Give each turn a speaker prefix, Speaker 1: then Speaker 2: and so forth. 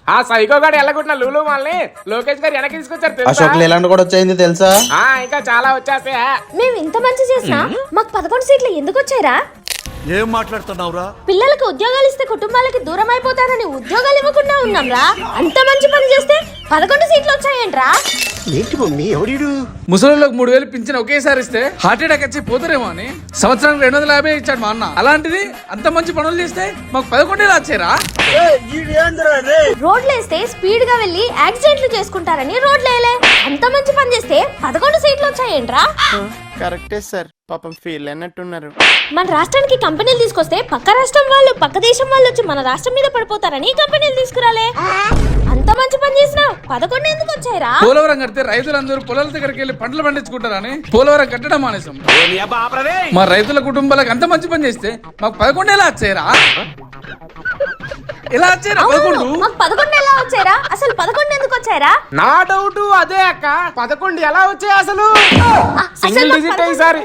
Speaker 1: ఆ సైకో గాడు ఎల్లగొట్టిన లూలు వాళ్ళని లోకేష్ గారు వెనక్కి తీసుకొచ్చారు తెలుసా?
Speaker 2: అశోక్ లేలాండ్ కూడా వచ్చేయింది తెలుసా?
Speaker 1: ఇంకా చాలా వచ్చేస్తే
Speaker 3: మేము ఇంత మంచి చేసినా మాకు 11 సీట్లు ఎందుకు వచ్చాయరా?
Speaker 4: ఏం మాట్లాడుతున్నావురా?
Speaker 3: పిల్లలకు ఉద్యోగాలు ఇస్తే కుటుంబాలకి దూరం అయిపోతారని ఉద్యోగాలు ఇవ్వకుండా ఉన్నాంరా. అంత మంచి పని చేస్తే 11 సీట్లు వచ్చాయంట్రా.
Speaker 5: ఏంటి మమ్మీ ఎవడు?
Speaker 6: ముసలిళ్ళకి 3000 పింఛన్ ఒకేసారి ఇస్తే హార్ట్ అటాక్ వచ్చి పోతారేమో అని సంవత్సరానికి 250 ఇచ్చాడు మా అన్న. అలాంటిది అంత మంచి పనులు చేస్తే మాకు 11 వచ్చారా?
Speaker 3: రోడ్లు వేస్తే స్పీడ్ గా వెళ్లి యాక్సిడెంట్లు చేసుకుంటారని రోడ్లు వేయలే. అంత మంచి పని చేస్తే 11 సీట్లు వచ్చాయంట్రా.
Speaker 7: కరెక్టే సార్, పాపం ఫీల్ అన్నట్టున్నారు.
Speaker 3: మన రాష్ట్రానికి కంపెనీలు తీసుకొస్తే పక్క రాష్ట్రం వాళ్ళు పక్క దేశం వాళ్ళు వచ్చి మన రాష్ట్రం మీద పడిపోతారని కంపెనీలు తీసుకురాలే. అంత మంచి పని చేసినా 11 ఎందుకు వచ్చాయరా?
Speaker 6: పోలవరం కడితే రైతులందరూ పొలాల దగ్గరికి వెళ్ళి పంటలు పండించుకుంటారని పోలవరం కట్టడం మానేసాం. మా రైతుల కుటుంబాలకు అంత మంచి పని చేస్తే మాకు 11 ఎలా వచ్చాయరా? ఎలా వచ్చారా 11?
Speaker 3: మాకు 11 ఎలా వచ్చాయరా? అసలు 11 ఎందుకు వచ్చాయరా?
Speaker 1: నా డౌట్ అదే అక్క. 11 ఎలా వచ్చాయి అసలు? సింగిల్ డిజిట్ ఈసారి.